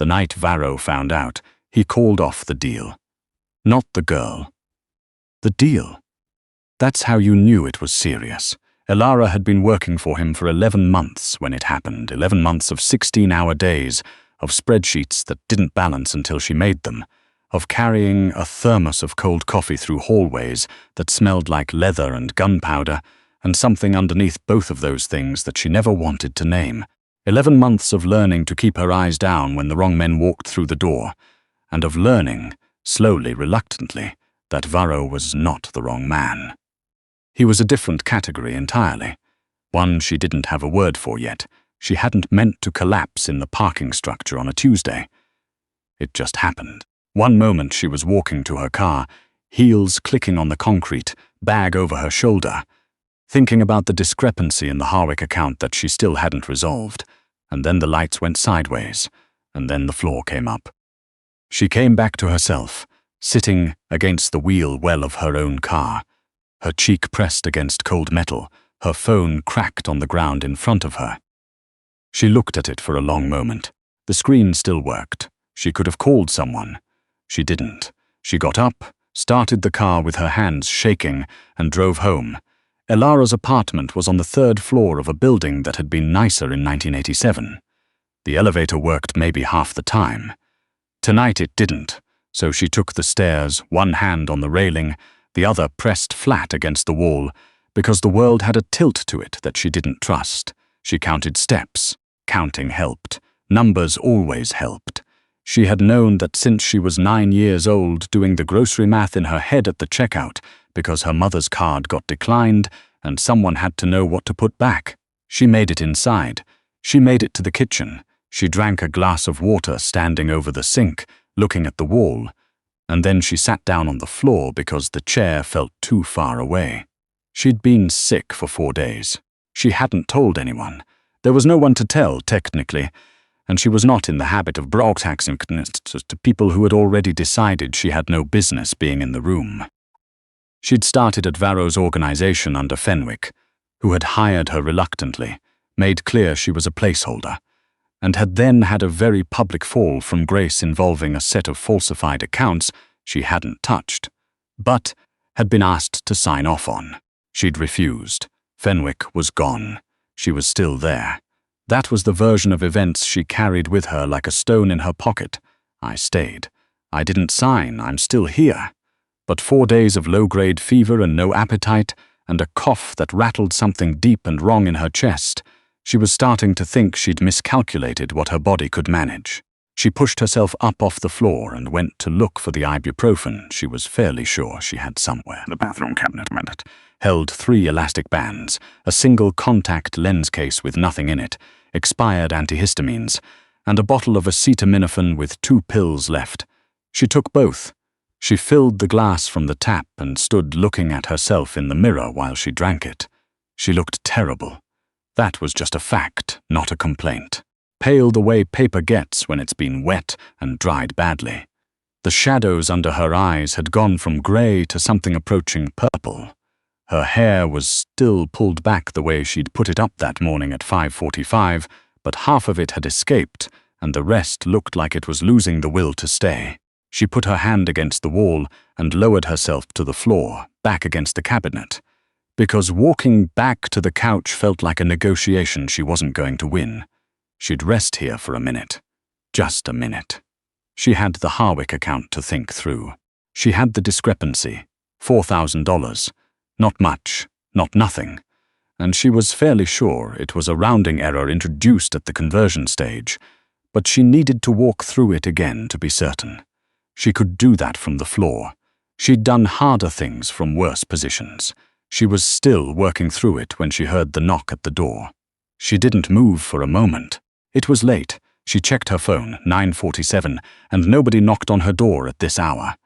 The night Varro found out, he called off the deal. Not the girl. The deal. That's how you knew it was serious. Elara had been working for him for 11 months when it happened, 11 months of 16-hour days, of spreadsheets that didn't balance until she made them, of carrying a thermos of cold coffee through hallways that smelled like leather and gunpowder, and something underneath both of those things that she never wanted to name. 11 months of learning to keep her eyes down when the wrong men walked through the door, and of learning, slowly, reluctantly, that Varro was not the wrong man. He was a different category entirely, one she didn't have a word for yet. She hadn't meant to collapse in the parking structure on a Tuesday. It just happened. One moment she was walking to her car, heels clicking on the concrete, bag over her shoulder, thinking about the discrepancy in the Harwick account that she still hadn't resolved, and then the lights went sideways, and then the floor came up. She came back to herself, sitting against the wheel well of her own car, her cheek pressed against cold metal, her phone cracked on the ground in front of her. She looked at it for a long moment. The screen still worked. She could have called someone. She didn't. She got up, started the car with her hands shaking, and drove home. Elara's apartment was on the 3rd floor of a building that had been nicer in 1987. The elevator worked maybe half the time. Tonight it didn't, so she took the stairs, one hand on the railing, the other pressed flat against the wall, because the world had a tilt to it that she didn't trust. She counted steps. Counting helped. Numbers always helped. She had known that since she was 9 years old, doing the grocery math in her head at the checkout, because her mother's card got declined and someone had to know what to put back. She made it inside. She made it to the kitchen. She drank a glass of water standing over the sink, looking at the wall, and then she sat down on the floor because the chair felt too far away. She'd been sick for 4 days. She hadn't told anyone. There was no one to tell, technically, and she was not in the habit of broadcasting to people who had already decided she had no business being in the room. She'd started at Varro's organization under Fenwick, who had hired her reluctantly, made clear she was a placeholder, and had then had a very public fall from grace involving a set of falsified accounts she hadn't touched, but had been asked to sign off on. She'd refused. Fenwick was gone. She was still there. That was the version of events she carried with her like a stone in her pocket. I stayed. I didn't sign. I'm still here. But 4 days of low-grade fever and no appetite, and a cough that rattled something deep and wrong in her chest. She was starting to think she'd miscalculated what her body could manage. She pushed herself up off the floor and went to look for the ibuprofen she was fairly sure she had somewhere. The bathroom cabinet held 3 elastic bands, a single contact lens case with nothing in it, expired antihistamines, and a bottle of acetaminophen with 2 pills left. She took both. She filled the glass from the tap and stood looking at herself in the mirror while she drank it. She looked terrible. That was just a fact, not a complaint. Pale the way paper gets when it's been wet and dried badly. The shadows under her eyes had gone from grey to something approaching purple. Her hair was still pulled back the way she'd put it up that morning at 5:45, but half of it had escaped, and the rest looked like it was losing the will to stay. She put her hand against the wall and lowered herself to the floor, back against the cabinet, because walking back to the couch felt like a negotiation she wasn't going to win. She'd rest here for a minute. Just a minute. She had the Harwick account to think through. She had the discrepancy, $4,000. Not much, not nothing. And she was fairly sure it was a rounding error introduced at the conversion stage, but she needed to walk through it again to be certain. She could do that from the floor. She'd done harder things from worse positions. She was still working through it when she heard the knock at the door. She didn't move for a moment. It was late. She checked her phone, 9:47, and nobody knocked on her door at this hour.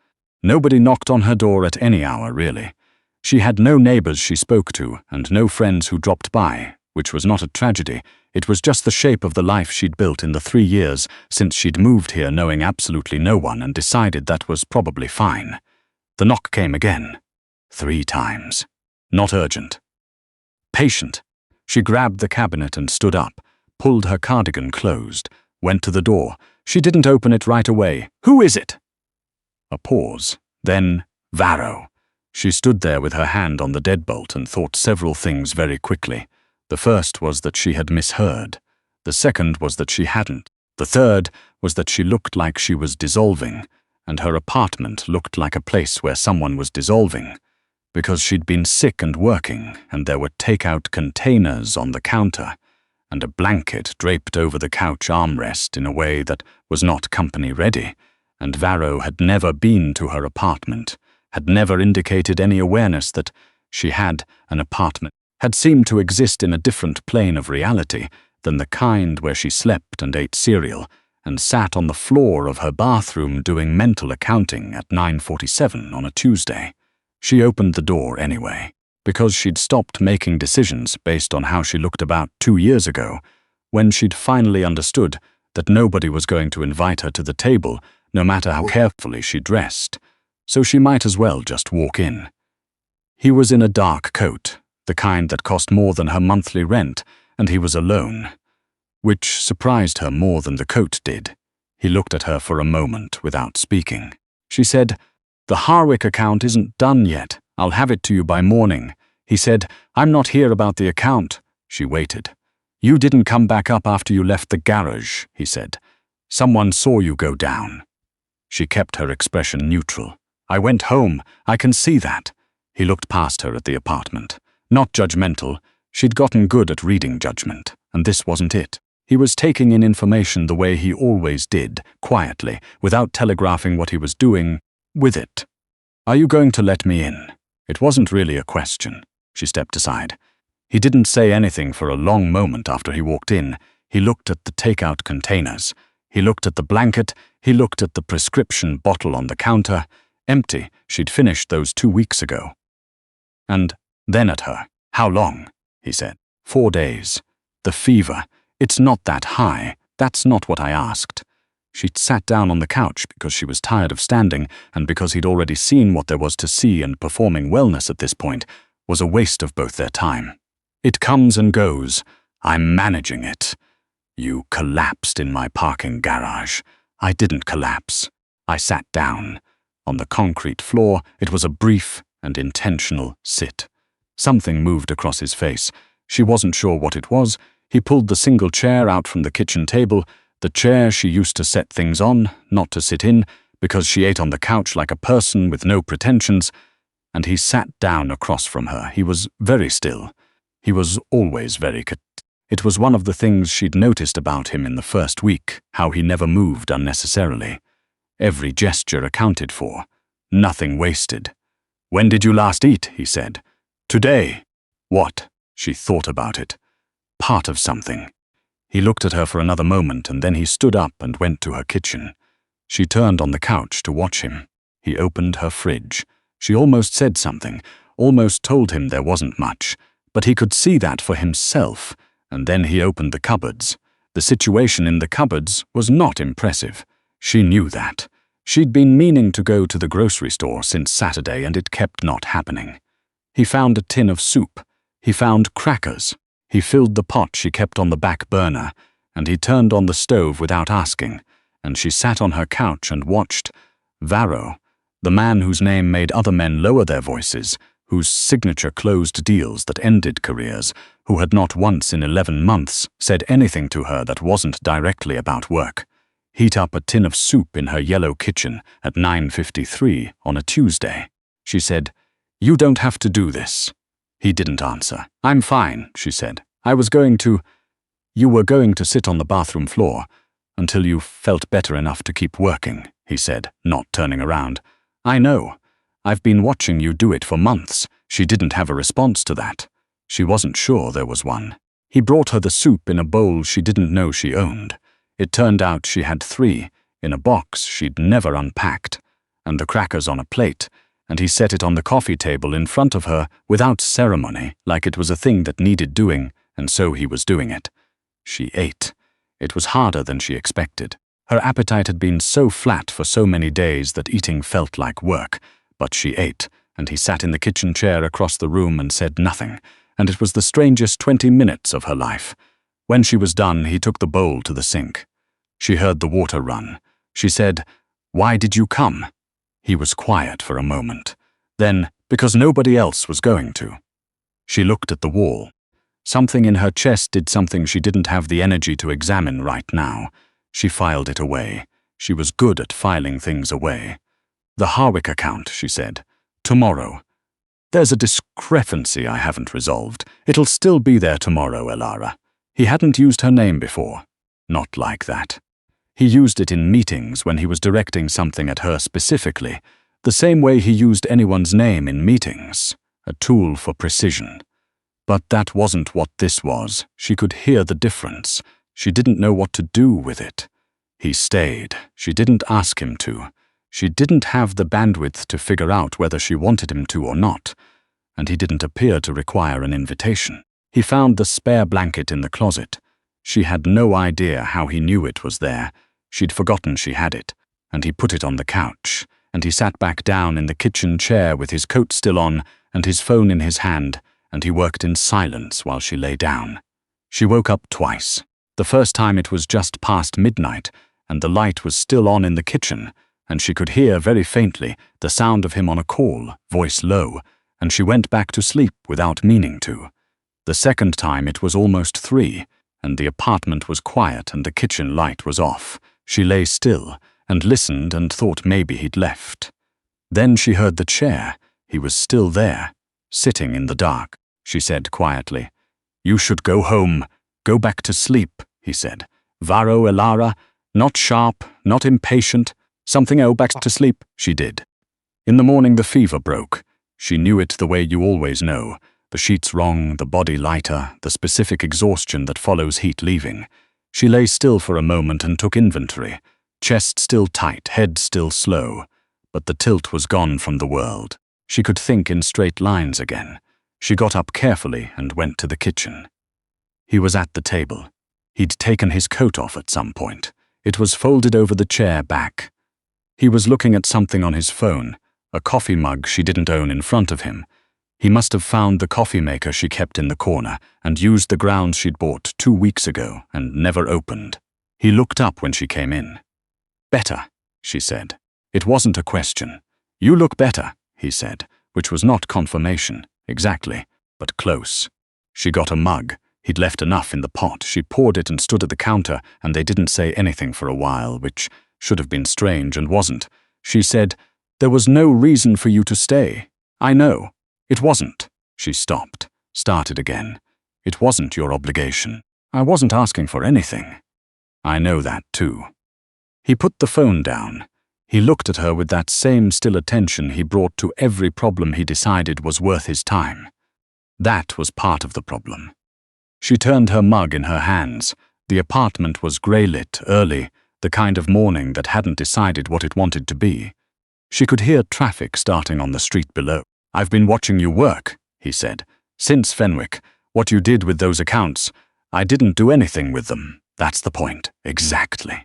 Nobody knocked on her door at any hour, really. She had no neighbors she spoke to, and no friends who dropped by, which was not a tragedy. It was just the shape of the life she'd built in the 3 years since she'd moved here knowing absolutely no one and decided that was probably fine. The knock came again. 3 times. Not urgent. Patient. She grabbed the cabinet and stood up, pulled her cardigan closed, went to the door, She didn't open it right away. Who is it? A pause. Then, Varro. She stood there with her hand on the deadbolt and thought several things very quickly. The first was that she had misheard. The second was that she hadn't. The third was that she looked like she was dissolving, and her apartment looked like a place where someone was dissolving, because she'd been sick and working, and there were takeout containers on the counter, and a blanket draped over the couch armrest in a way that was not company-ready, and Varro had never been to her apartment, had never indicated any awareness that she had an apartment, had seemed to exist in a different plane of reality than the kind where she slept and ate cereal and sat on the floor of her bathroom doing mental accounting at 9:47 on a Tuesday. She opened the door anyway, because she'd stopped making decisions based on how she looked about 2 years ago, when she'd finally understood that nobody was going to invite her to the table, no matter how carefully she dressed, so she might as well just walk in. He was in a dark coat, the kind that cost more than her monthly rent, and he was alone, which surprised her more than the coat did. He looked at her for a moment without speaking. She said, "The Harwick account isn't done yet. I'll have it to you by morning." He said, "I'm not here about the account." She waited. "You didn't come back up after you left the garage," he said. "Someone saw you go down." She kept her expression neutral. "I went home. I can see that." He looked past her at the apartment. Not judgmental. She'd gotten good at reading judgment, and this wasn't it. He was taking in information the way he always did, quietly, without telegraphing what he was doing with it. "Are you going to let me in?" It wasn't really a question. She stepped aside. He didn't say anything for a long moment after he walked in. He looked at the takeout containers. He looked at the blanket. He looked at the prescription bottle on the counter. Empty. She'd finished those 2 weeks ago. And then at her. "How long?" he said. 4 days. "The fever. It's not that high. That's not what I asked." She'd sat down on the couch because she was tired of standing, and because he'd already seen what there was to see, and performing wellness at this point was a waste of both their time. "It comes and goes. I'm managing it." "You collapsed in my parking garage." "I didn't collapse. I sat down." On the concrete floor, it was a brief and intentional sit. Something moved across his face. She wasn't sure what it was. He pulled the single chair out from the kitchen table, the chair she used to set things on, not to sit in, because she ate on the couch like a person with no pretensions, and he sat down across from her. He was very still. He was always very It was one of the things she'd noticed about him in the first week, how he never moved unnecessarily. Every gesture accounted for. Nothing wasted. "When did you last eat?" he said. "Today." "What?" She thought about it. Part of something. He looked at her for another moment, and then he stood up and went to her kitchen. She turned on the couch to watch him. He opened her fridge. She almost said something, almost told him there wasn't much, but he could see that for himself, and then he opened the cupboards. The situation in the cupboards was not impressive. She knew that. She'd been meaning to go to the grocery store since Saturday, and it kept not happening. He found a tin of soup. He found crackers. He filled the pot she kept on the back burner, and he turned on the stove without asking, and she sat on her couch and watched. Varro, the man whose name made other men lower their voices, whose signature closed deals that ended careers, who had not once in 11 months said anything to her that wasn't directly about work, heat up a tin of soup in her yellow kitchen at 9:53 on a Tuesday. She said, "You don't have to do this." He didn't answer. "I'm fine," she said. You were going to sit on the bathroom floor until you felt better enough to keep working," he said, not turning around. "I know. I've been watching you do it for months." She didn't have a response to that. She wasn't sure there was one. He brought her the soup in a bowl she didn't know she owned. It turned out she had 3, in a box she'd never unpacked, and the crackers on a plate, and he set it on the coffee table in front of her without ceremony, like it was a thing that needed doing, and so he was doing it. She ate. It was harder than she expected. Her appetite had been so flat for so many days that eating felt like work, but she ate, and he sat in the kitchen chair across the room and said nothing, and it was the strangest 20 minutes of her life. When she was done, he took the bowl to the sink. She heard the water run. She said, "Why did you come?" He was quiet for a moment. Then, because nobody else was going to. She looked at the wall. Something in her chest did something she didn't have the energy to examine right now. She filed it away. She was good at filing things away. "The Harwick account," she said. "Tomorrow. There's a discrepancy I haven't resolved. It'll still be there tomorrow, Elara." He hadn't used her name before. Not like that. He used it in meetings when he was directing something at her specifically, the same way he used anyone's name in meetings, a tool for precision. But that wasn't what this was. She could hear the difference. She didn't know what to do with it. He stayed. She didn't ask him to. She didn't have the bandwidth to figure out whether she wanted him to or not, and he didn't appear to require an invitation. He found the spare blanket in the closet. She had no idea how he knew it was there. She'd forgotten she had it, and he put it on the couch, and he sat back down in the kitchen chair with his coat still on and his phone in his hand, and he worked in silence while she lay down. She woke up twice. The first time it was just past midnight, and the light was still on in the kitchen, and she could hear very faintly the sound of him on a call, voice low, and she went back to sleep without meaning to. The second time it was almost 3, and the apartment was quiet and the kitchen light was off. She lay still and listened and thought maybe he'd left. Then she heard the chair. He was still there, sitting in the dark. She said quietly, "You should go home. Go back to sleep," he said. "Varro, Elara, not sharp, not impatient. Something back to sleep." She did. In the morning the fever broke. She knew it the way you always know. The sheets wrong, the body lighter, the specific exhaustion that follows heat leaving. She lay still for a moment and took inventory. Chest still tight, head still slow. But the tilt was gone from the world. She could think in straight lines again. She got up carefully and went to the kitchen. He was at the table. He'd taken his coat off at some point. It was folded over the chair back. He was looking at something on his phone, a coffee mug she didn't own in front of him. He must have found the coffee maker she kept in the corner and used the grounds she'd bought 2 weeks ago and never opened. He looked up when she came in. "Better," she said. It wasn't a question. "You look better," he said, which was not confirmation, exactly, but close. She got a mug. He'd left enough in the pot. She poured it and stood at the counter, and they didn't say anything for a while, which should have been strange and wasn't. She said, "There was no reason for you to stay. I know. It wasn't." She stopped, started again. "It wasn't your obligation. I wasn't asking for anything." "I know that too." He put the phone down. He looked at her with that same still attention he brought to every problem he decided was worth his time. That was part of the problem. She turned her mug in her hands. The apartment was grey-lit, early, the kind of morning that hadn't decided what it wanted to be. She could hear traffic starting on the street below. "I've been watching you work," he said. "Since Fenwick, what you did with those accounts, I didn't do anything with them. That's the point. Exactly."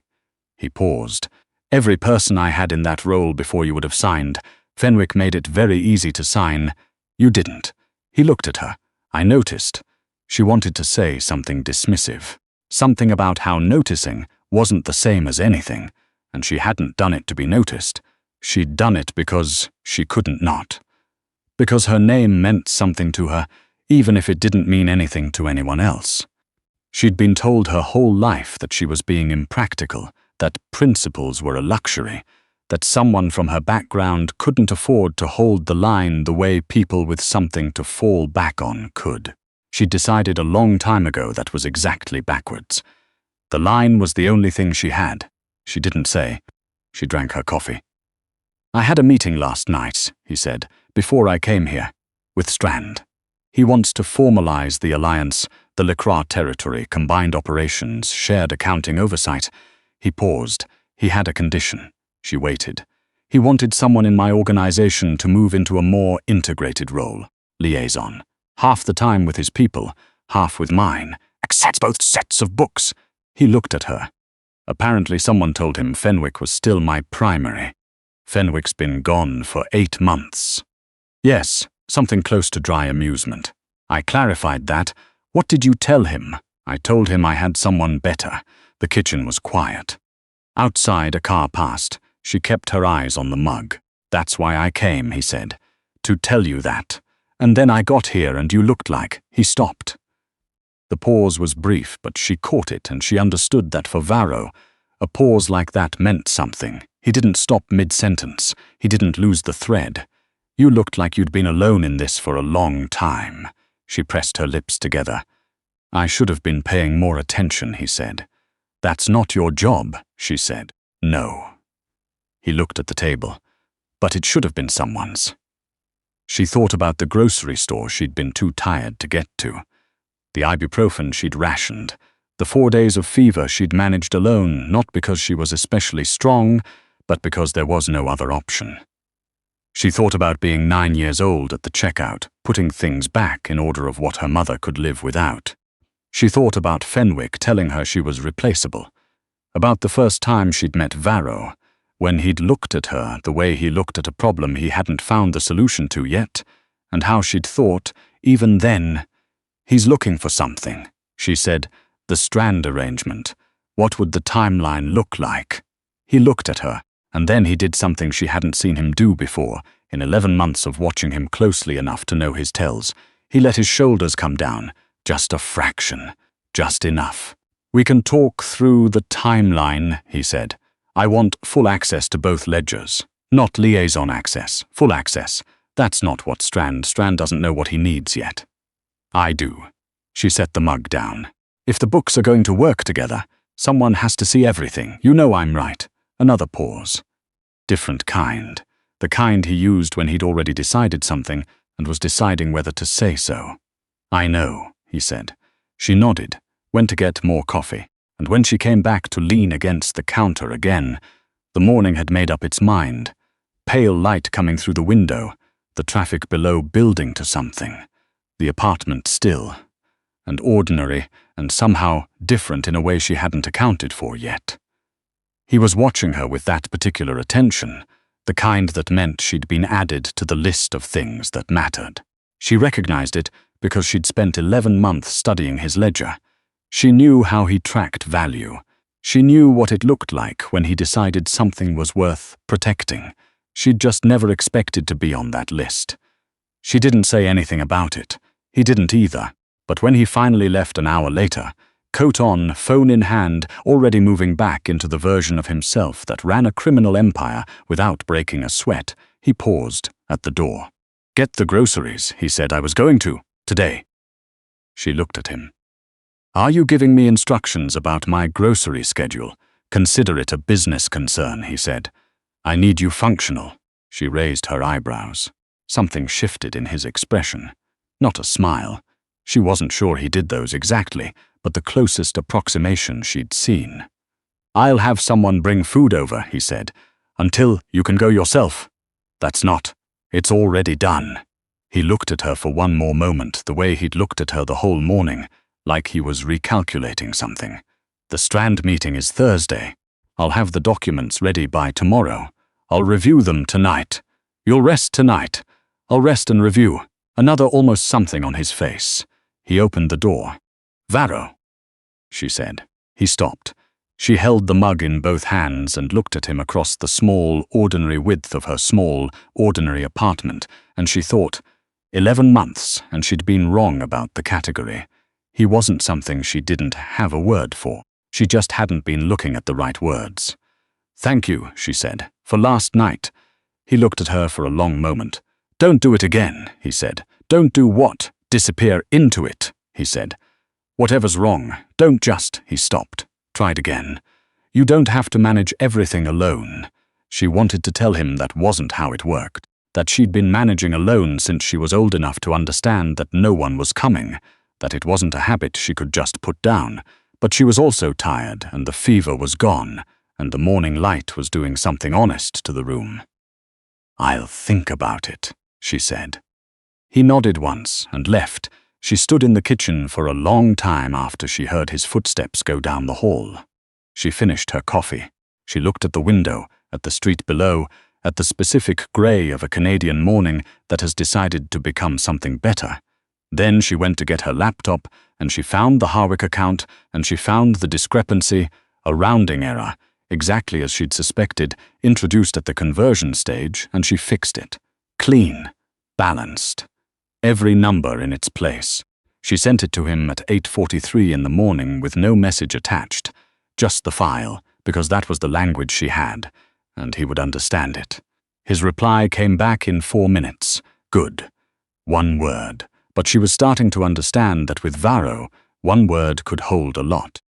He paused. "Every person I had in that role before you would have signed, Fenwick made it very easy to sign. You didn't." He looked at her. "I noticed." She wanted to say something dismissive. Something about how noticing wasn't the same as anything, and she hadn't done it to be noticed. She'd done it because she couldn't not. Because her name meant something to her, even if it didn't mean anything to anyone else. She'd been told her whole life that she was being impractical, that principles were a luxury, that someone from her background couldn't afford to hold the line the way people with something to fall back on could. She'd decided a long time ago that was exactly backwards. The line was the only thing she had. She didn't say. She drank her coffee. "I had a meeting last night," he said, "before I came here, with Strand. He wants to formalize the alliance, the Lecras territory, combined operations, shared accounting oversight." He paused. He had a condition. She waited. He wanted someone in my organization to move into a more integrated role, liaison. Half the time with his people, half with mine. Accepts both sets of books. He looked at her. Apparently someone told him Fenwick was still my primary. Fenwick's been gone for 8 months. Yes, something close to dry amusement. I clarified that. "What did you tell him?" "I told him I had someone better." The kitchen was quiet. Outside, a car passed. She kept her eyes on the mug. "That's why I came," he said. "To tell you that. And then I got here and you looked like—" He stopped. The pause was brief, but she caught it and she understood that for Varro, a pause like that meant something. He didn't stop mid-sentence. He didn't lose the thread. "You looked like you'd been alone in this for a long time." She pressed her lips together. "I should have been paying more attention," he said. "That's not your job," she said. "No." He looked at the table. "But it should have been someone's." She thought about the grocery store she'd been too tired to get to. The ibuprofen she'd rationed. The 4 days of fever she'd managed alone, not because she was especially strong, but because there was no other option. She thought about being 9 years old at the checkout, putting things back in order of what her mother could live without. She thought about Fenwick telling her she was replaceable. About the first time she'd met Varro, when he'd looked at her the way he looked at a problem he hadn't found the solution to yet, and how she'd thought, even then, "He's looking for something," she said. "The strand arrangement. What would the timeline look like?" He looked at her, and then he did something she hadn't seen him do before, in 11 months of watching him closely enough to know his tells. He let his shoulders come down, just a fraction, just enough. "We can talk through the timeline," he said. "I want full access to both ledgers. Not liaison access, full access. That's not what Strand doesn't know what he needs yet." "I do." She set the mug down. "If the books are going to work together, someone has to see everything. You know I'm right." Another pause. Different kind. The kind he used when he'd already decided something and was deciding whether to say so. "I know," he said. She nodded, went to get more coffee, and when she came back to lean against the counter again, the morning had made up its mind. Pale light coming through the window, the traffic below building to something, the apartment still, and ordinary and somehow different in a way she hadn't accounted for yet. He was watching her with that particular attention, the kind that meant she'd been added to the list of things that mattered. She recognized it because she'd spent 11 months studying his ledger. She knew how he tracked value. She knew what it looked like when he decided something was worth protecting. She'd just never expected to be on that list. She didn't say anything about it. He didn't either. But when he finally left an hour later, coat on, phone in hand, already moving back into the version of himself that ran a criminal empire without breaking a sweat, he paused at the door. "Get the groceries," he said. "I was going to, today." She looked at him. "Are you giving me instructions about my grocery schedule? Consider it a business concern," he said. "I need you functional." She raised her eyebrows. Something shifted in his expression. Not a smile. She wasn't sure he did those exactly, but the closest approximation she'd seen. "I'll have someone bring food over," he said. "Until you can go yourself." "That's not. It's already done." He looked at her for one more moment, the way he'd looked at her the whole morning, like he was recalculating something. "The Strand meeting is Thursday. I'll have the documents ready by tomorrow. I'll review them tonight. You'll rest tonight. I'll rest and review." Another almost something on his face. He opened the door. "Varro," she said. He stopped. She held the mug in both hands and looked at him across the small, ordinary width of her small, ordinary apartment, and she thought, 11 months, and she'd been wrong about the category. He wasn't something she didn't have a word for. She just hadn't been looking at the right words. "Thank you," she said, "for last night." He looked at her for a long moment. "Don't do it again," he said. "Don't do what? Disappear into it," he said. "Whatever's wrong, don't just—" He stopped. Tried again. "You don't have to manage everything alone." She wanted to tell him that wasn't how it worked, that she'd been managing alone since she was old enough to understand that no one was coming, that it wasn't a habit she could just put down, but she was also tired and the fever was gone, and the morning light was doing something honest to the room. "I'll think about it," she said. He nodded once and left. She stood in the kitchen for a long time after she heard his footsteps go down the hall. She finished her coffee. She looked at the window, at the street below, at the specific grey of a Canadian morning that has decided to become something better. Then she went to get her laptop, and she found the Harwick account, and she found the discrepancy, a rounding error. exactly as she'd suspected, introduced at the conversion stage, and she fixed it. Clean, balanced, every number in its place. She sent it to him at 8:43 in the morning with no message attached, just the file, because that was the language she had, and he would understand it. His reply came back in 4 minutes. Good. 1 word. But she was starting to understand that with Varro, 1 word could hold a lot.